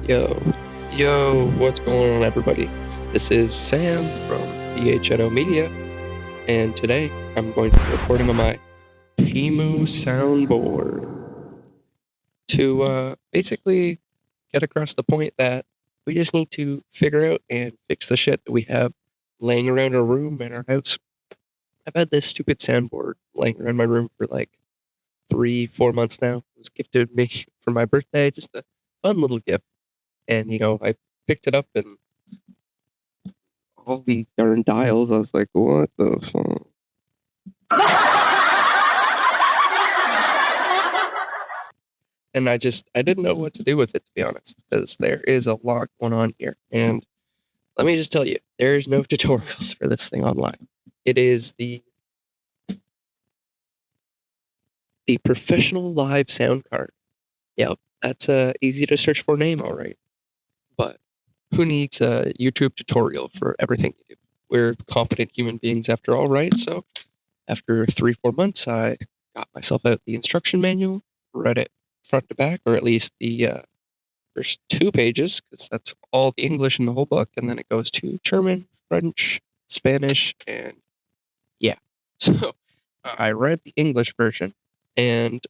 Yo, what's going on, everybody? This is Sam from BHNOmedia, and today I'm going to be recording on my Temu Soundboard to basically get across the point that we just need to figure out and fix the shit that we have laying around our room and our house. I've had this stupid soundboard laying around my room for like 3-4 months now. It was gifted me for my birthday, just a fun little gift. And, I picked it up and all these darn dials, I was like, what the fuck? And I didn't know what to do with it, to be honest, because there is a lot going on here. And let me just tell you, there's no tutorials for this thing online. It is the professional live sound card. Yep, that's a easy to search for name, all right. But who needs a YouTube tutorial for everything you do? We're competent human beings after all, right? So after 3-4 months, I got myself out the instruction manual, read it front to back, or at least the first 2 pages, because that's all the English in the whole book, and then it goes to German, French, Spanish, and yeah. So I read the English version, and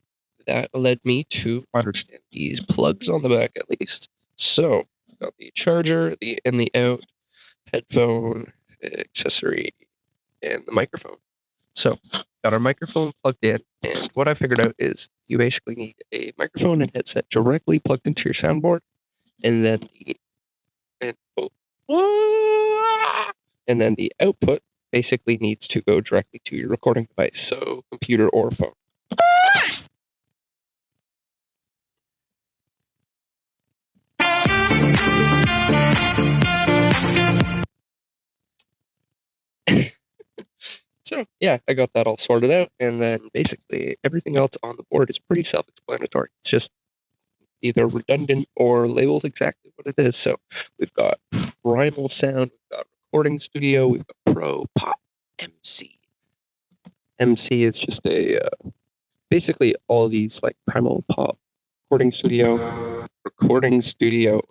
that led me to understand these plugs on the back at least. So got the charger, the in the out, headphone, accessory, and the microphone. So got our microphone plugged in, and what I figured out is you basically need a microphone and headset directly plugged into your soundboard, and then the output basically needs to go directly to your recording device, so computer or phone. So, yeah, I got that all sorted out, and then basically everything else on the board is pretty self-explanatory. It's just either redundant or labeled exactly what it is. So, we've got Primal Sound, we've got Recording Studio, we've got Pro, Pop, MC. MC is just basically all these, like, Primal, Pop, Recording Studio.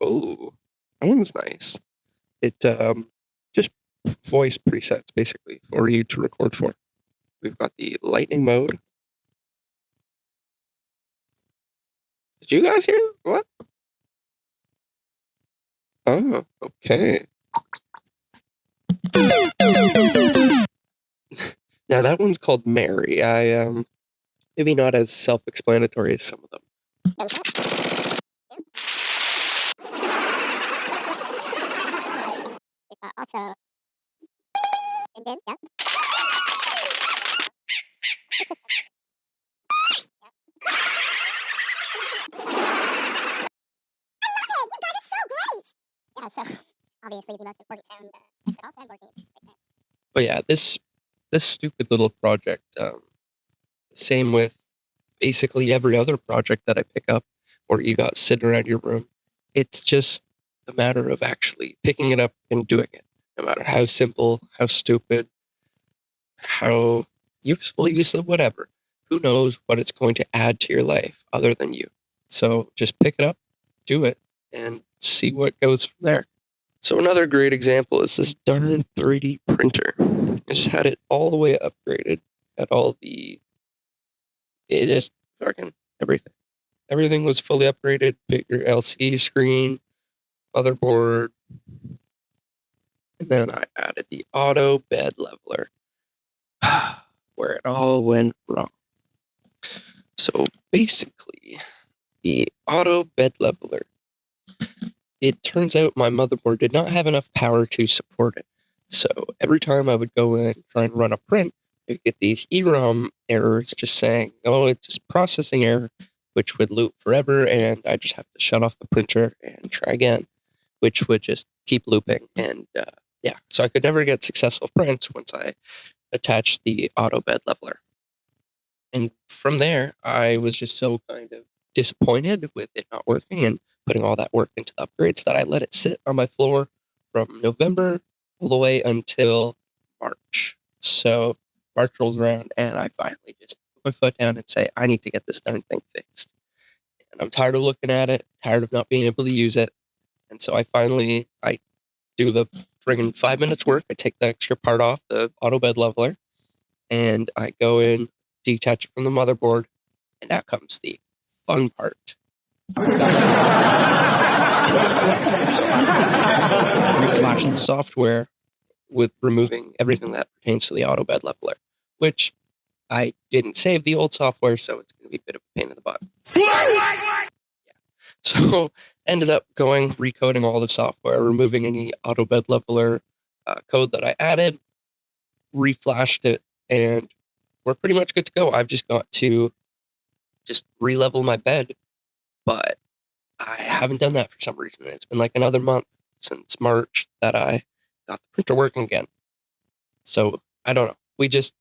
Oh, that one's nice. It, just voice presets basically for you to record for. We've got the lightning mode. Did you guys hear what? Oh, okay. Now that one's called Mary. I maybe not as self-explanatory as some of them. Also, and then, yeah. Yeah, so obviously the most important sound exit all soundboard right there. But yeah, this stupid little project, same with basically every other project that I pick up or you got sitting around your room. It's just a matter of actually picking it up and doing it. No matter how simple, how stupid, how useful, whatever. Who knows what it's going to add to your life other than you. So just pick it up, do it, and see what goes from there. So another great example is this darn 3D printer. I just had it all the way upgraded. It just fucking everything. Everything was fully upgraded. Bigger LCD screen, motherboard. And then I added the auto bed leveler. Where it all went wrong. So basically, the auto bed leveler, it turns out my motherboard did not have enough power to support it. So every time I would go in and try and run a print, I'd get these EROM errors just saying, oh, it's just processing error, which would loop forever, and I just have to shut off the printer and try again, which would just keep looping. And yeah, so I could never get successful prints once I attached the auto bed leveler. And from there, I was just so kind of disappointed with it not working and putting all that work into the upgrades that I let it sit on my floor from November all the way until March. So March rolls around and I finally just put my foot down and say, I need to get this darn thing fixed. And I'm tired of looking at it, tired of not being able to use it. And so I do the friggin' 5 minutes work. I take the extra part off, the auto bed leveler, and I go in, detach it from the motherboard, and now comes the fun part. So I reflash the software with removing everything that pertains to the auto bed leveler, which I didn't save the old software, so it's going to be a bit of a pain in the butt. Yeah. So ended up recoding all the software, removing any auto bed leveler code that I added, reflashed it, and we're pretty much good to go. I've just got to re-level my bed, but I haven't done that for some reason. It's been like another month since March that I got the printer working again. So I don't know.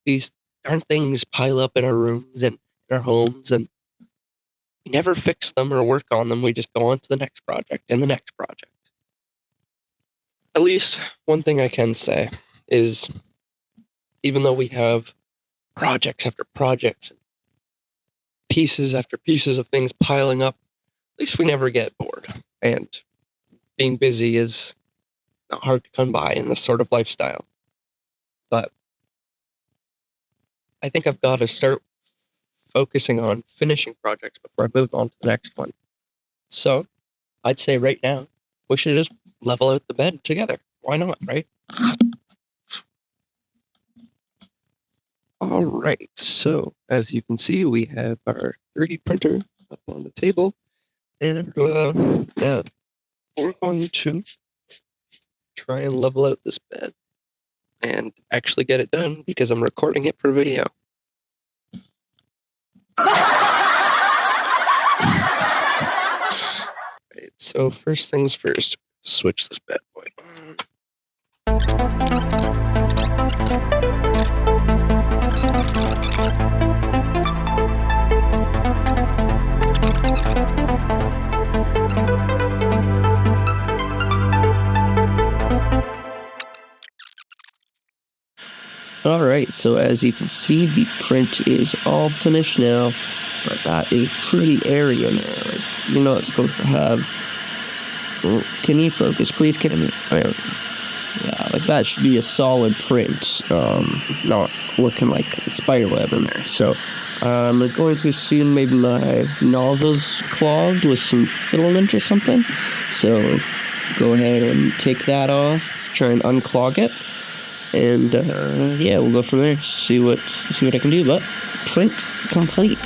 These darn things pile up in our rooms and in our homes, and we never fix them or work on them. We just go on to the next project and the next project. At least one thing I can say is, even though we have projects after projects and pieces after pieces of things piling up, at least we never get bored. And being busy is not hard to come by in this sort of lifestyle. But I think I've got to start focusing on finishing projects before I move on to the next one. So I'd say right now, we should just level out the bed together. Why not, right? All right. So as you can see, we have our 3D printer up on the table. And yeah, we're going to try and level out this bed and actually get it done because I'm recording it for video. Right, so first things first, switch this bad boy on. Alright, so as you can see, the print is all finished now. I've got a pretty area now. Like, you're not supposed to have... Oh, can you focus, please? Yeah, like that should be a solid print. Not looking like a spider web in there. So, I'm going to assume maybe my nozzle's clogged with some filament or something. So, go ahead and take that off, try and unclog it. And yeah, we'll go from there. See what I can do. But print complete.